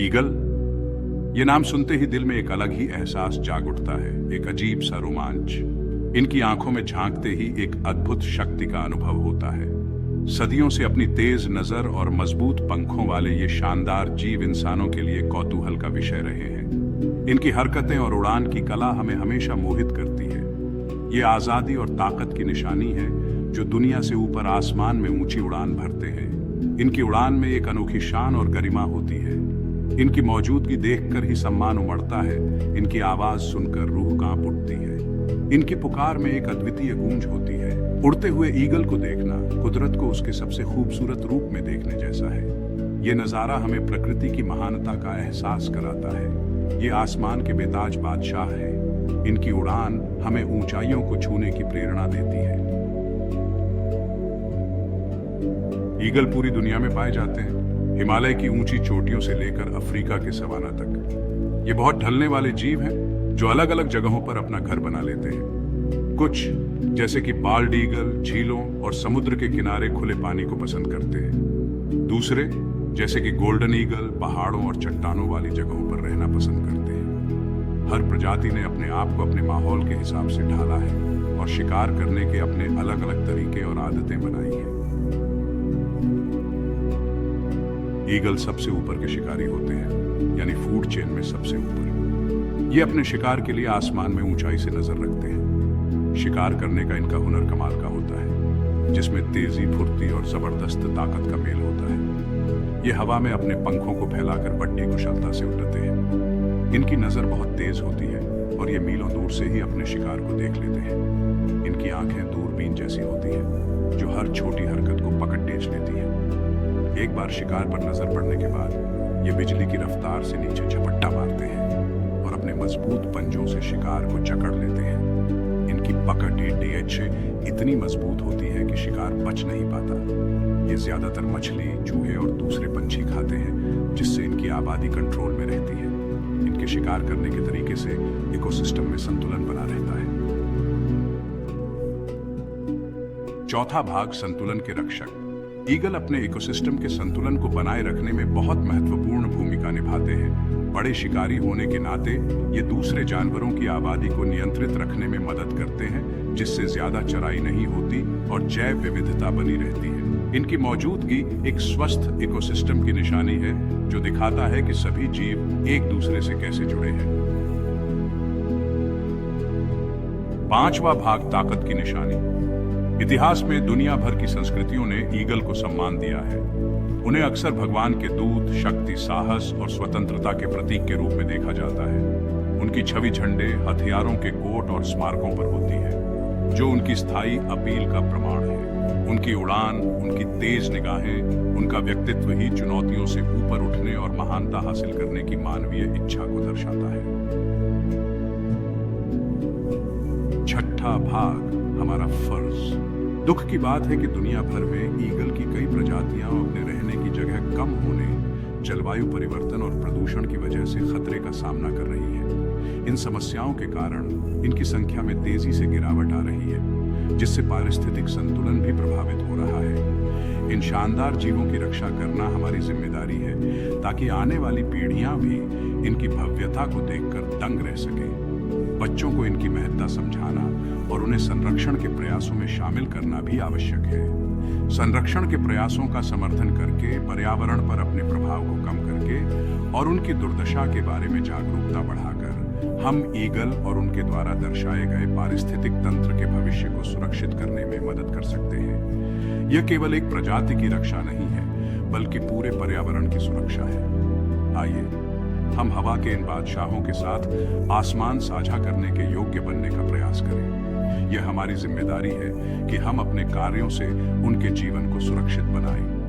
Eagle, ये नाम सुनते ही दिल में एक अलग ही एहसास जाग उठता है, एक अजीब सा रोमांच। इनकी आंखों में झांकते ही एक अद्भुत शक्ति का अनुभव होता है। सदियों से अपनी तेज नजर और मजबूत पंखों वाले ये शानदार जीव इंसानों के लिए कौतूहल का विषय रहे हैं। इनकी हरकतें और उड़ान की कला हमें हमेशा मोहित करती है। ये आजादी और ताकत की निशानी है जो दुनिया से ऊपर आसमान में ऊंची उड़ान भरते हैं। इनकी उड़ान में एक अनोखी शान और गरिमा होती है। इनकी मौजूदगी देखकर ही सम्मान उमड़ता है। इनकी आवाज सुनकर रूह कांप उठती है। इनकी पुकार में एक अद्वितीय गूंज होती है। उड़ते हुए ईगल को देखना कुदरत को उसके सबसे खूबसूरत रूप में देखने जैसा है। ये नजारा हमें प्रकृति की महानता का एहसास कराता है। ये आसमान के बेताज बादशाह है। इनकी उड़ान हमें ऊंचाइयों को छूने की प्रेरणा देती है। ईगल पूरी दुनिया में पाए जाते हैं, हिमालय की ऊंची चोटियों से लेकर अफ्रीका के सवाना तक। ये बहुत ढलने वाले जीव हैं जो अलग अलग जगहों पर अपना घर बना लेते हैं। कुछ जैसे कि बाल्ड ईगल झीलों और समुद्र के किनारे खुले पानी को पसंद करते हैं। दूसरे जैसे कि गोल्डन ईगल पहाड़ों और चट्टानों वाली जगहों पर रहना पसंद करते हैं। हर प्रजाति ने अपने आप को अपने माहौल के हिसाब से ढाला है और शिकार करने के अपने अलग अलग तरीके और आदतें बनाई हैं। ईगल सबसे ऊपर के शिकारी होते हैं, यानी फूड चेन में सबसे ऊपर। ये अपने शिकार के लिए आसमान में ऊंचाई से नजर रखते हैं। शिकार करने का इनका हुनर कमाल का होता है, जिसमें तेजी, फुर्ती और जबरदस्त ताकत का मेल होता है। ये हवा में अपने पंखों को फैलाकर बड़ी कुशलता से उड़ते हैं। इनकी नजर बहुत तेज होती है और ये मीलों दूर से ही अपने शिकार को देख लेते हैं। इनकी आंखें दूरबीन जैसी होती हैं, जो हर छोटी हरकत को पकड़ टेच लेती है। एक बार शिकार पर नजर पड़ने के बाद ये बिजली की रफ्तार से नीचे झपट्टा मारते हैं और अपने मजबूत पंजों से शिकार को जकड़ लेते हैं। इनकी पकड़ डीएच इतनी मजबूत होती है कि शिकार बच नहीं पाता। ये ज्यादातर मछली, चूहे और दूसरे पंछी खाते हैं, जिससे इनकी आबादी कंट्रोल में रहती है। इनके शिकार करने के तरीके से इकोसिस्टम में संतुलन बना रहता है। चौथा भाग, संतुलन के रक्षक। ईगल अपने इकोसिस्टम के संतुलन को बनाए रखने में बहुत महत्वपूर्ण भूमिका निभाते हैं। बड़े शिकारी होने के नाते ये दूसरे जानवरों की आबादी को नियंत्रित रखने में मदद करते हैं, जिससे ज्यादा चराई नहीं होती और जैव विविधता बनी रहती है। इनकी मौजूदगी एक स्वस्थ इकोसिस्टम की निशानी है, जो दिखाता है कि सभी जीव एक दूसरे से कैसे जुड़े हैं। पांचवा भाग, ताकत की निशानी। इतिहास में दुनिया भर की संस्कृतियों ने ईगल को सम्मान दिया है। उन्हें अक्सर भगवान के दूत, शक्ति, साहस और स्वतंत्रता के प्रतीक के रूप में देखा जाता है। उनकी छवि झंडे, हथियारों के कोट और स्मारकों पर होती है, जो उनकी स्थायी अपील का प्रमाण है। उनकी उड़ान, उनकी तेज निगाहें, उनका व्यक्तित्व ही चुनौतियों से ऊपर उठने और महानता हासिल करने की मानवीय इच्छा को दर्शाता है। छठा भाग, हमारा फर्ज। दुख की बात है कि दुनिया भर में ईगल की कई प्रजातियां अपने रहने की जगह कम होने, जलवायु परिवर्तन और प्रदूषण की वजह से खतरे का सामना कर रही है। इन समस्याओं के कारण इनकी संख्या में तेजी से गिरावट आ रही है, जिससे पारिस्थितिक संतुलन भी प्रभावित हो रहा है। इन शानदार जीवों की रक्षा करना हमारी जिम्मेदारी है, ताकि आने वाली पीढ़ियां भी इनकी भव्यता को देखकर दंग रह सके। बच्चों को इनकी महत्ता समझाना और उन्हें संरक्षण के प्रयासों में शामिल करना भी आवश्यक है। संरक्षण के प्रयासों का समर्थन करके, पर्यावरण पर अपने प्रभाव को कम करके और उनकी दुर्दशा के बारे में जागरूकता बढ़ाकर हम ईगल और उनके द्वारा दर्शाए गए पारिस्थितिक तंत्र के भविष्य को सुरक्षित करने में मदद कर सकते हैं। यह केवल एक प्रजाति की रक्षा नहीं है, बल्कि पूरे पर्यावरण की सुरक्षा है। आइए हम हवा के इन बादशाहों के साथ आसमान साझा करने के योग्य बनने का प्रयास करें। यह हमारी जिम्मेदारी है कि हम अपने कार्यों से उनके जीवन को सुरक्षित बनाएं।